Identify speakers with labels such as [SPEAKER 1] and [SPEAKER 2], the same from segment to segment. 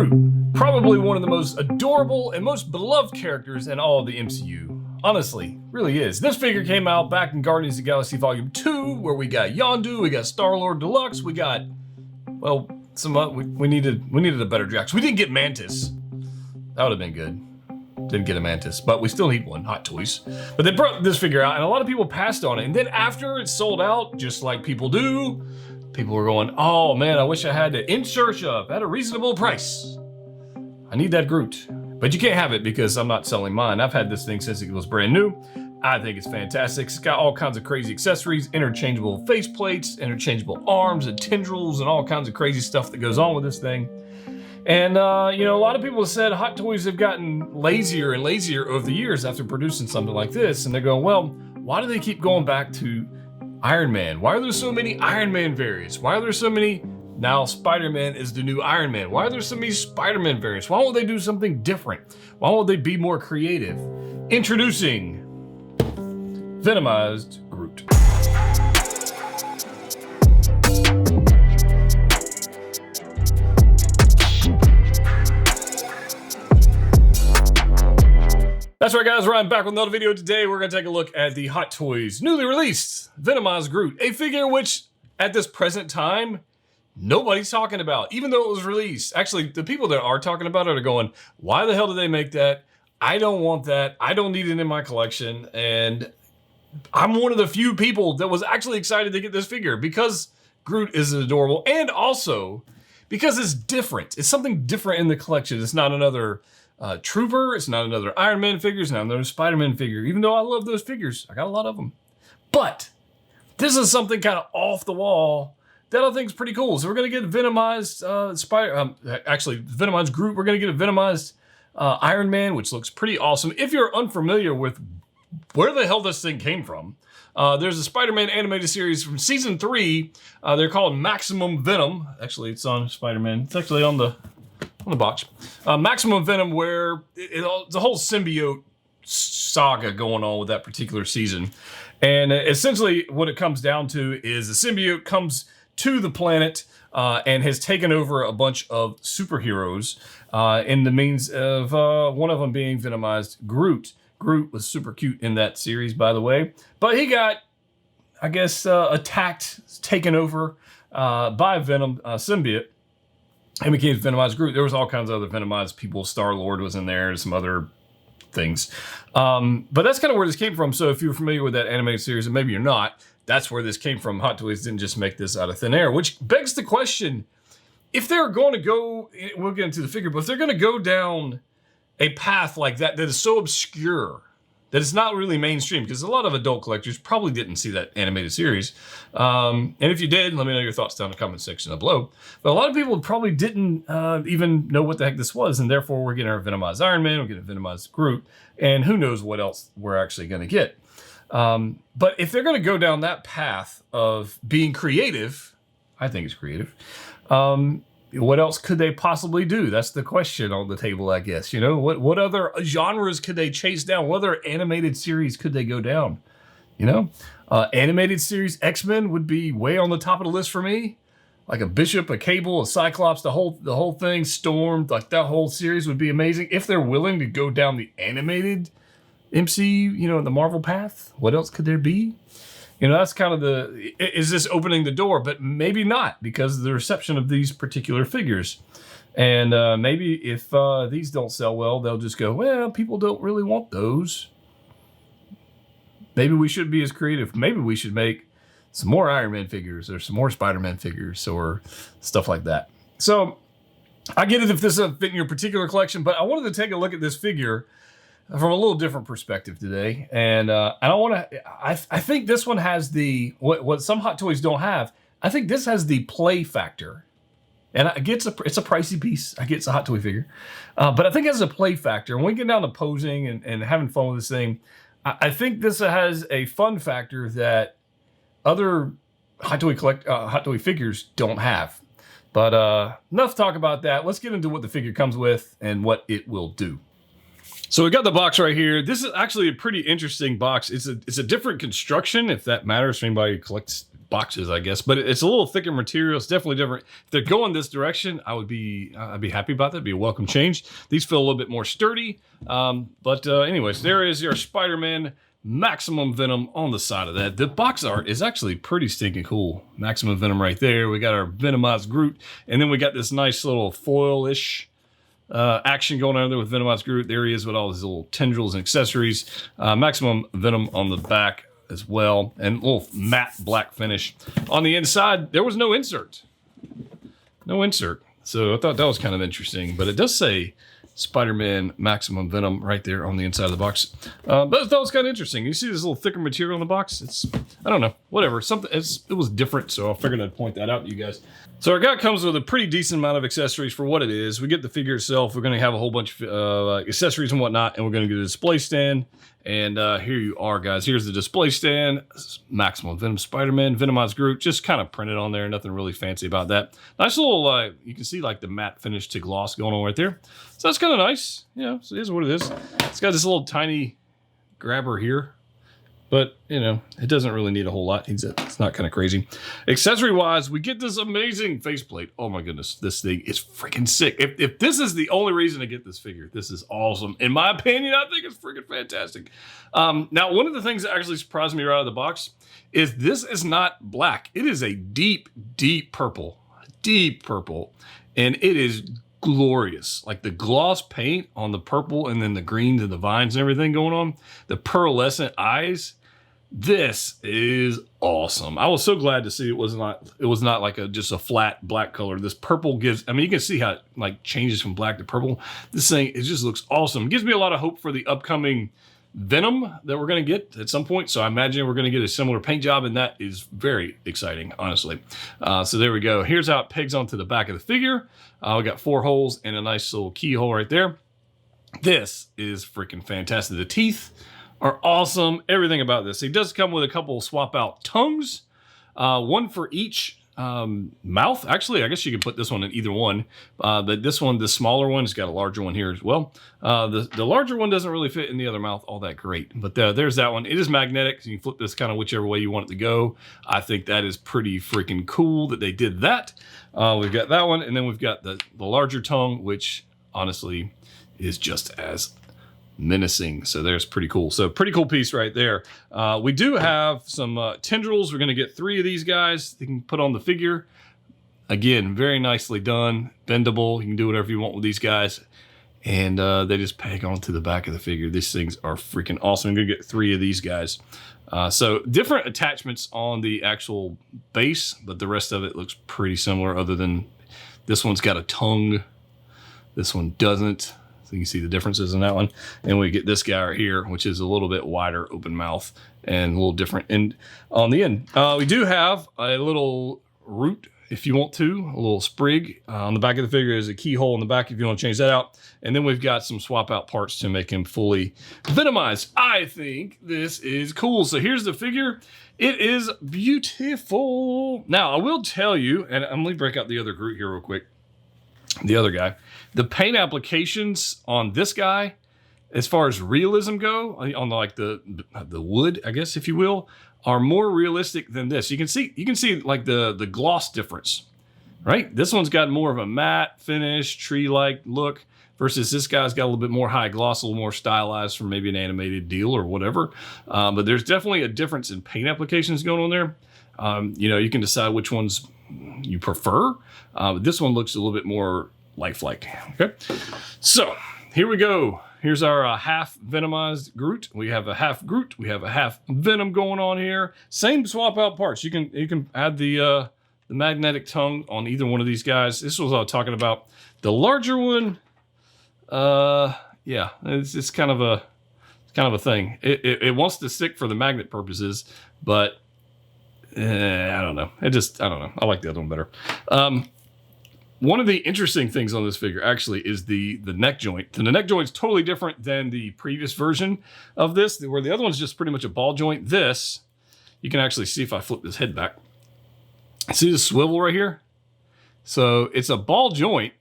[SPEAKER 1] Groot, probably one of the most adorable and most beloved characters in all of the MCU. Honestly, really is. This figure came out back in Guardians of the Galaxy Volume 2, where we got Yondu, we got Star-Lord Deluxe, we got, well, we needed a better Drax. We didn't get Mantis. That would have been good. Didn't get a Mantis, but we still need one, Hot Toys. But they brought this figure out, and a lot of people passed on it. And then after it sold out, just like people do, people were going, oh man, I wish I had it in search of at a reasonable price. I need that Groot. But you can't have it because I'm not selling mine. I've had this thing since it was brand new. I think it's fantastic. It's got all kinds of crazy accessories, interchangeable face plates, interchangeable arms and tendrils, and all kinds of crazy stuff that goes on with this thing. And, you know, a lot of people have said Hot Toys have gotten lazier and lazier over the years after producing something like this. And they're going, well, why do they keep going back to Iron Man? Why are there so many Iron Man variants? Why are there so many? Now Spider-Man is the new Iron Man. Why are there so many Spider-Man variants? Why won't they do something different? Why won't they be more creative? Introducing Venomized Groot. That's right, guys, Ryan back with another video. Today we're going to take a look at the Hot Toys newly released Venomized Groot, a figure which at this present time nobody's talking about, even though it was released. Actually, the people that are talking about it are going, why the hell did they make that? I don't want that. I don't need it in my collection. And I'm one of the few people that was actually excited to get this figure because Groot is adorable, and also because it's different. It's something different in the collection. It's not another Trooper, it's not another Iron Man figure, it's not another Spider-Man figure, even though I love those figures. I got a lot of them. But this is something kind of off the wall that I think is pretty cool. So we're going to get Venomized Venomized Groot. We're going to get a Venomized Iron Man, which looks pretty awesome. If you're unfamiliar with where the hell this thing came from, there's a Spider-Man animated series from season 3. They're called Maximum Venom. Actually, it's on Spider-Man. It's actually on the box. Maximum Venom, where it's a whole symbiote saga going on with that particular season. And essentially what it comes down to is the symbiote comes to the planet and has taken over a bunch of superheroes in the means of one of them being Venomized Groot. Groot was super cute in that series, by the way. But he got, I guess, attacked, taken over by Venom symbiote. And became Venomized Groot. There was all kinds of other Venomized people. Star-Lord was in there, and some other things. But that's kind of where this came from. So if you're familiar with that animated series, and maybe you're not, that's where this came from. Hot Toys didn't just make this out of thin air, which begs the question, if they're going to go, we'll get into the figure, but if they're going to go down a path like that that is so obscure, that it's not really mainstream, because a lot of adult collectors probably didn't see that animated series. And if you did, let me know your thoughts down in the comment section below. But a lot of people probably didn't even know what the heck this was, and therefore we're getting our Venomized Iron Man, we're getting Venomized Groot, and who knows what else we're actually going to get. But if they're going to go down that path of being creative, I think it's creative, what else could they possibly do? That's the question on the table, I guess. You know, what other genres could they chase down? What other animated series could they go down? You know, animated series X-Men would be way on the top of the list for me. Like a Bishop, a Cable, a Cyclops, the whole thing, Storm, like that whole series would be amazing if they're willing to go down the animated MCU, you know, the Marvel path. What else could there be? You know, that's kind of is this opening the door? But maybe not, because of the reception of these particular figures. And maybe if these don't sell well, they'll just go, well, people don't really want those. Maybe we should be as creative. Maybe we should make some more Iron Man figures or some more Spider-Man figures or stuff like that. So I get it if this doesn't fit in your particular collection, but I wanted to take a look at this figure from a little different perspective today. And I think this one has what some Hot Toys don't have. I think this has the play factor. And I get it's a pricey piece. I get it's a Hot Toy figure. But I think it has a play factor. When we get down to posing and having fun with this thing, I think this has a fun factor that other Hot Toy figures don't have. But enough talk about that. Let's get into what the figure comes with and what it will do. So we got the box right here. This is actually a pretty interesting box. It's a different construction, if that matters for anybody who boxes, I guess. But it's a little thicker material. It's definitely different. If they're going this direction, I'd be happy about that. It'd be a welcome change. These feel a little bit more sturdy. Anyways, there is your Spider-Man Maximum Venom on the side of that. The box art is actually pretty stinking cool. Maximum Venom right there. We got our Venomized Groot, and then we got this nice little foil-ish action going on there with Venomized Groot. There he is with all his little tendrils and accessories. Maximum Venom on the back as well, and a little matte black finish. On the inside, there was no insert. No insert. So I thought that was kind of interesting, but it does say Spider-Man Maximum Venom right there on the inside of the box. But I thought it was kind of interesting. You see this little thicker material in the box? It's, I don't know, whatever. It was different, so I figured I'd point that out to you guys. So our guy comes with a pretty decent amount of accessories for what it is. We get the figure itself. We're going to have a whole bunch of accessories and whatnot, and we're going to get a display stand. And here you are, guys. Here's the display stand. Maximum Venom Spider-Man, Venomized Groot, just kind of printed on there. Nothing really fancy about that. Nice little, you can see like the matte finish to gloss going on right there. So that's kind of nice. You know, so it is what it is. It's got this little tiny grabber here. But, you know, it doesn't really need a whole lot. It's not kind of crazy. Accessory-wise, we get this amazing faceplate. Oh, my goodness. This thing is freaking sick. If this is the only reason to get this figure, this is awesome. In my opinion, I think it's freaking fantastic. Now, one of the things that actually surprised me right out of the box is this is not black. It is a deep, deep purple. Deep purple. And it is glorious. Like the gloss paint on the purple and then the greens and the vines and everything going on. The pearlescent eyes. This is awesome. I was so glad to see it was not like just a flat black color. This purple gives, I mean, you can see how it like changes from black to purple. This thing, it just looks awesome. It gives me a lot of hope for the upcoming Venom that we're going to get at some point. So I imagine we're going to get a similar paint job, and that is very exciting, honestly. So there we go. Here's how it pegs onto the back of the figure. We got 4 holes and a nice little keyhole right there. This is freaking fantastic. The teeth are awesome. Everything about this. It does come with a couple swap out tongues, one for each mouth. Actually, I guess you could put this one in either one. But this one, the smaller one, has got a larger one here as well. The larger one doesn't really fit in the other mouth all that great. But there's that one. It is magnetic, so you can flip this kind of whichever way you want it to go. I think that is pretty freaking cool that they did that. We've got that one, and then we've got the larger tongue, which honestly is just as menacing. So there's pretty cool. So pretty cool piece right there. We do have some tendrils. We're going to get 3 of these guys. They can put on the figure. Again, very nicely done. Bendable. You can do whatever you want with these guys. And they just peg onto the back of the figure. These things are freaking awesome. I'm going to get 3 of these guys. So different attachments on the actual base, but the rest of it looks pretty similar, other than this one's got a tongue. This one doesn't. So you can see the differences in that one. And we get this guy right here, which is a little bit wider open mouth and a little different. And on the end, we do have a little root, if you want to, a little sprig. On the back of the figure is a keyhole in the back if you want to change that out. And then we've got some swap out parts to make him fully venomized. I think this is cool. So here's the figure. It is beautiful. Now, I will tell you, and I'm going to break out the other Groot here real quick. The other guy. The paint applications on this guy, as far as realism go, on like the wood, I guess, if you will, are more realistic than this. You can see like the gloss difference, right? This one's got more of a matte finish, tree-like look, versus this guy's got a little bit more high gloss, a little more stylized from maybe an animated deal or whatever. But there's definitely a difference in paint applications going on there. You know, you can decide which ones you prefer. This one looks a little bit more lifelike. Okay, so here we go. Here's our half Venomized Groot. We have a half Groot. We have a half Venom going on here. Same swap out parts. You can add the magnetic tongue on either one of these guys. This was what I was talking about. The larger one, yeah, it's kind of a thing. It wants to stick for the magnet purposes, but I don't know. I don't know. I like the other one better. One of the interesting things on this figure actually is the neck joint. And the neck joint's totally different than the previous version of this, where the other one's just pretty much a ball joint. This, you can actually see if I flip this head back. See the swivel right here? So it's a ball joint.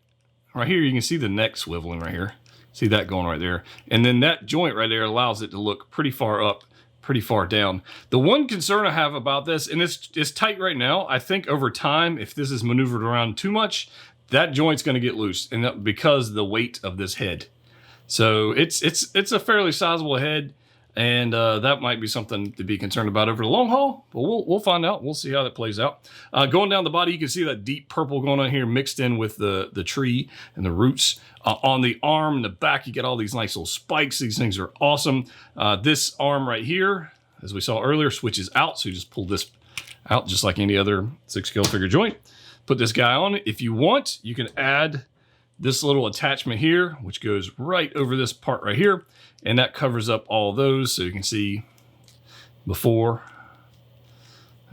[SPEAKER 1] Right here, you can see the neck swiveling right here. See that going right there. And then that joint right there allows it to look pretty far up pretty far down. The one concern I have about this, and it's tight right now, I think over time, if this is maneuvered around too much, that joint's going to get loose, and that, because of the weight of this head. So it's a fairly sizable head, and that might be something to be concerned about over the long haul. But we'll find out. We'll see how that plays out. Going down the body, you can see that deep purple going on here, mixed in with the tree and the roots. On the arm and the back, you get all these nice little spikes. These things are awesome. This arm right here, as we saw earlier, switches out. So you just pull this out just like any other 6-scale figure joint. Put this guy on. If you want, you can add this little attachment here, which goes right over this part right here. And that covers up all those. So you can see before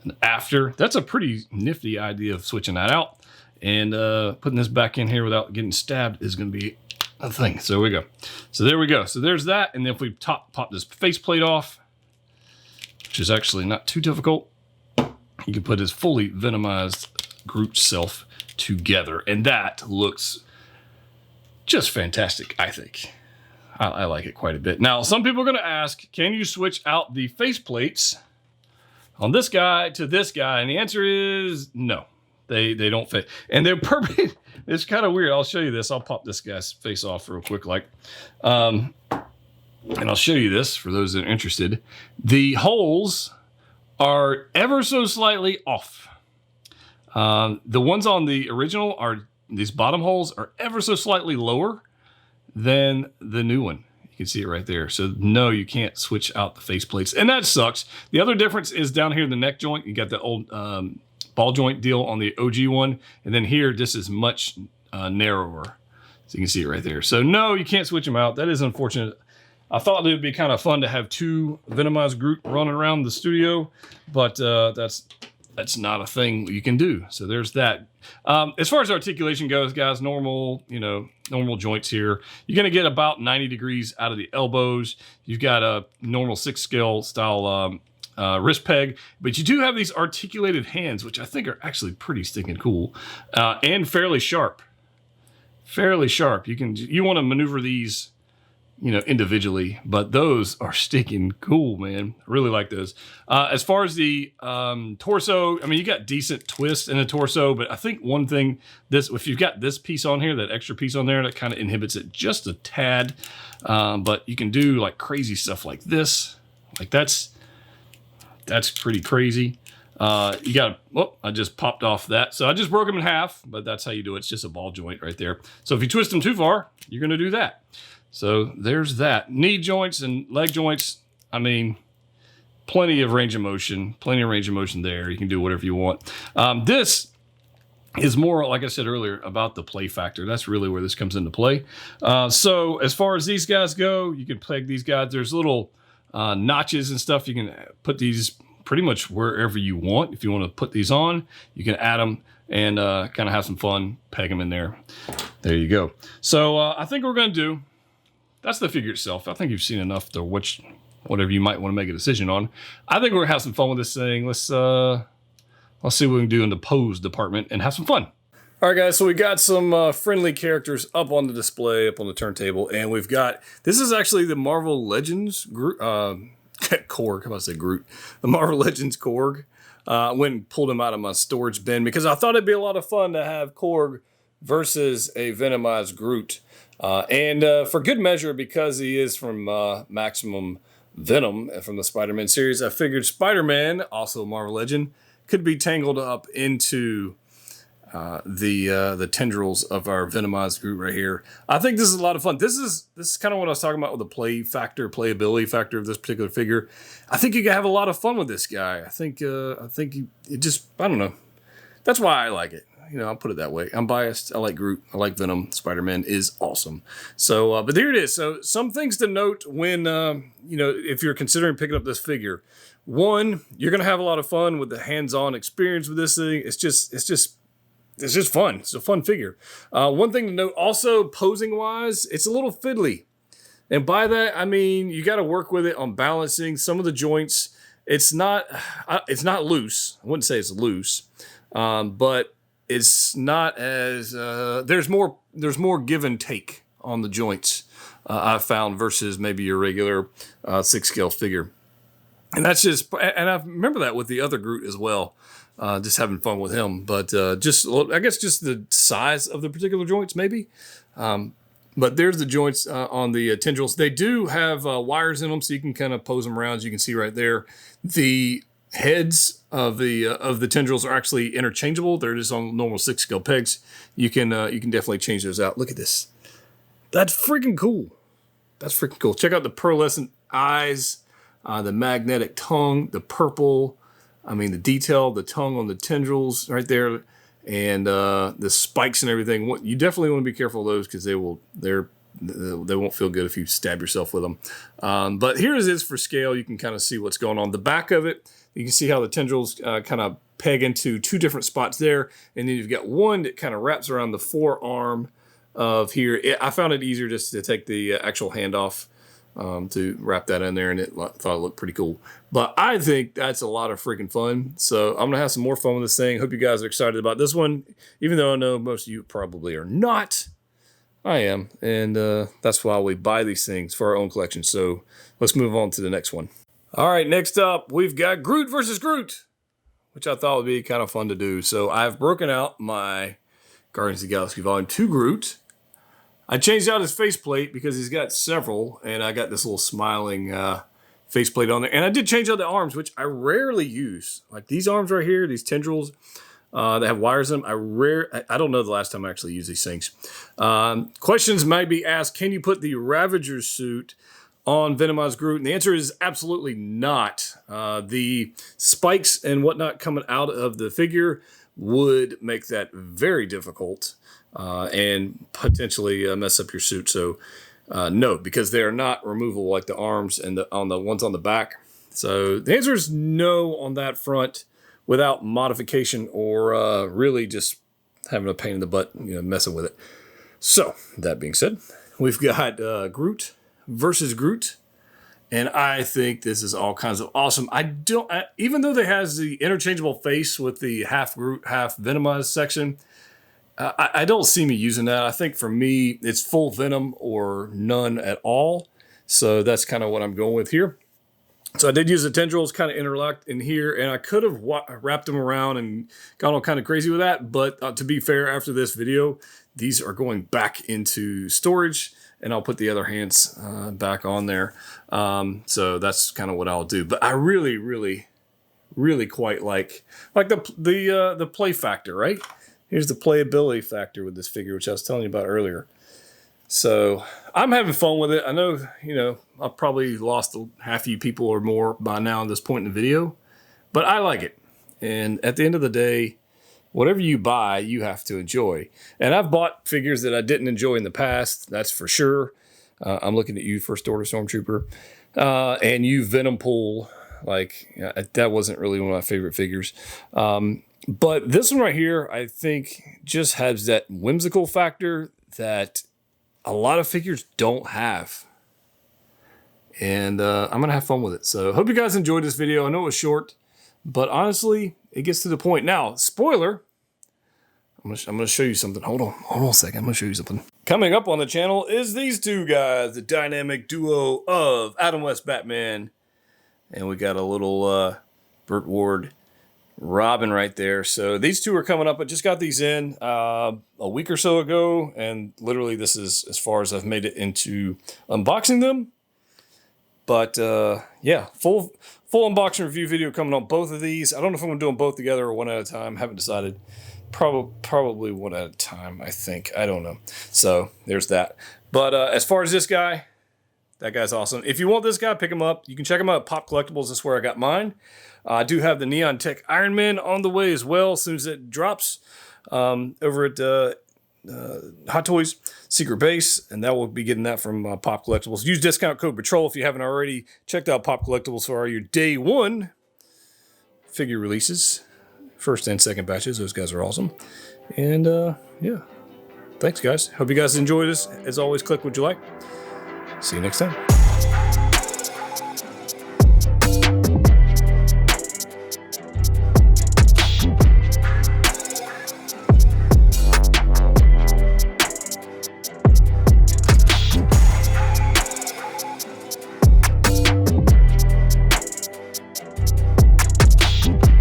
[SPEAKER 1] and after. That's a pretty nifty idea of switching that out. And putting this back in here without getting stabbed is going to be a thing. So there we go. So there we go. So there's that. And then if we pop this faceplate off, which is actually not too difficult, you can put his fully venomized Groot self together. And that looks just fantastic, I think. I like it quite a bit. Now, some people are going to ask, can you switch out the faceplates on this guy to this guy? And the answer is no. They don't fit. And they're perfect. It's kind of weird. I'll show you this. I'll pop this guy's face off real quick. And I'll show you this for those that are interested. The holes are ever so slightly off. The ones on the original these bottom holes are ever so slightly lower than the new one. You can see it right there. So no, you can't switch out the faceplates. And that sucks. The other difference is down here in the neck joint. You got the old ball joint deal on the OG one, and then here this is much narrower, so you can see it right there. So no, you can't switch them out. That is unfortunate. I thought it would be kind of fun to have 2 Venomized Groot running around the studio, but that's not a thing you can do. So there's that. As far as articulation goes, guys, normal joints here. You're going to get about 90 degrees out of the elbows. You've got a normal 6-scale style wrist peg, but you do have these articulated hands, which I think are actually pretty stinking cool, and fairly sharp. Fairly sharp. You want to maneuver these, individually, but those are stinking cool, man. I really like those. As far as the torso, I mean, you got decent twist in the torso, but I think one thing, if you've got this piece on here, that extra piece on there, that kind of inhibits it just a tad. But you can do like crazy stuff like this. Like that's pretty crazy. You got, I just popped off that. So I just broke them in half, but that's how you do it. It's just a ball joint right there. So if you twist them too far, you're going to do that. So there's that. Knee joints and leg joints, I mean, plenty of range of motion there. You can do whatever you want. This is more, like I said earlier, about the play factor. That's really where this comes into play. So as far as these guys go, you can peg these guys. There's little notches and stuff. You can put these pretty much wherever you want. If you want to put these on, you can add them and kind of have some fun, peg them in there. There you go. So I think what we're going to do, that's the figure itself. I think you've seen enough to whatever you might want to make a decision on. I think we're going to have some fun with this thing. Let's see what we can do in the pose department and have some fun. All right, guys, so we got some friendly characters up on the display, up on the turntable, and we've got, this is actually the Marvel Legends Groot, Korg, how about I say Groot? The Marvel Legends Korg. I went and pulled him out of my storage bin because I thought it'd be a lot of fun to have Korg versus a Venomized Groot. And for good measure, because he is from Maximum Venom from the Spider-Man series, I figured Spider-Man, also a Marvel Legend, could be tangled up into the tendrils of our Venomized Groot right here. I think this is a lot of fun. This is kind of what I was talking about with the playability factor of this particular figure. I think you can have a lot of fun with this guy. I think it just, I don't know. That's why I like it. I'll put it that way. I'm biased. I like Groot. I like Venom. Spider-Man is awesome. So, but there it is. So some things to note when, if you're considering picking up this figure. One, you're going to have a lot of fun with the hands-on experience with this thing. It's just fun. It's a fun figure. One thing to note also, posing-wise, it's a little fiddly. And by that, I mean, you got to work with it on balancing some of the joints. It's not loose. I wouldn't say it's loose, but it's not as there's more give and take on the joints I've found versus maybe your regular 6-scale figure. And that's just, and I remember that with the other Groot as well, just having fun with him. But just, I guess, just the size of the particular joints, maybe. But there's the joints on the tendrils. They do have wires in them, so you can kind of pose them around. As you can see right there, the heads of the tendrils are actually interchangeable. They're just on normal 6-scale pegs. You can definitely change those out. Look at this. That's freaking cool. That's freaking cool. Check out the pearlescent eyes. The magnetic tongue, the purple, the detail, the tongue on the tendrils right there, and the spikes and everything. You definitely want to be careful of those because they won't feel good if you stab yourself with them. But here it is for scale. You can kind of see what's going on. The back of it, you can see how the tendrils kind of peg into 2 different spots there, and then you've got one that kind of wraps around the forearm of here. I found it easier just to take the actual hand off. To wrap that in there, and thought it looked pretty cool. But I think that's a lot of freaking fun. So I'm gonna have some more fun with this thing. Hope you guys are excited about this one, even though I know most of you probably are not. I am, and that's why we buy these things for our own collection. So let's move on to the next one. All right, next up we've got Groot versus Groot, which I thought would be kind of fun to do. So I've broken out my Guardians of the Galaxy Volume 2 Groot. I changed out his faceplate because he's got several, and I got this little smiling faceplate on there. And I did change out the arms, which I rarely use. Like these arms right here, these tendrils that have wires in them. I don't know the last time I actually used these things. Questions might be asked, can you put the Ravager suit on Venomized Groot? And the answer is absolutely not. The spikes and whatnot coming out of the figure would make that very difficult. And potentially mess up your suit. So no, because they are not removable like the arms and on the ones on the back. So the answer is no on that front without modification or really just having a pain in the butt, messing with it. So that being said, we've got Groot versus Groot. And I think this is all kinds of awesome. Even though they has the interchangeable face with the half Groot, half Venomized section, I don't see me using that. I think for me, it's full Venom or none at all. So that's kind of what I'm going with here. So I did use the tendrils kind of interlocked in here, and I could have wrapped them around and gone all kind of crazy with that. But to be fair, after this video, these are going back into storage, and I'll put the other hands back on there. So that's kind of what I'll do. But I really, really, really quite like the play factor, right? Here's the playability factor with this figure, which I was telling you about earlier. So I'm having fun with it. I know, I've probably lost half of you people or more by now at this point in the video, but I like it. And at the end of the day, whatever you buy, you have to enjoy. And I've bought figures that I didn't enjoy in the past, that's for sure. I'm looking at you, First Order Stormtrooper. And you, Venom Pool. That wasn't really one of my favorite figures. But this one right here, I think, just has that whimsical factor that a lot of figures don't have. And I'm going to have fun with it. So hope you guys enjoyed this video. I know it was short, but honestly, it gets to the point. Now, spoiler, I'm going to show you something. Hold on a second. I'm going to show you something. Coming up on the channel is these two guys, the dynamic duo of Adam West Batman. And we got a little Burt Ward Robin right there. So these two are coming up. I just got these in a week or so ago, and literally this is as far as I've made it into unboxing them. But yeah, full unboxing review video coming on both of these. I don't know if I'm gonna do them both together or one at a time. Haven't decided. Probably one at a time, I think. I don't know. So there's that. But as far as this guy, that guy's awesome. If you want this guy, pick him up. You can check him out at Pop Collectibles. That's where I got mine. I do have the Neon Tech Iron Man on the way as well as soon as it drops over at Hot Toys Secret Base, and that will be getting that from Pop Collectibles. Use discount code Patrol if you haven't already checked out Pop Collectibles for your day one figure releases, first and second batches. Those guys are awesome. And yeah, thanks guys. Hope you guys enjoyed this. As always, click what you like. See you next time.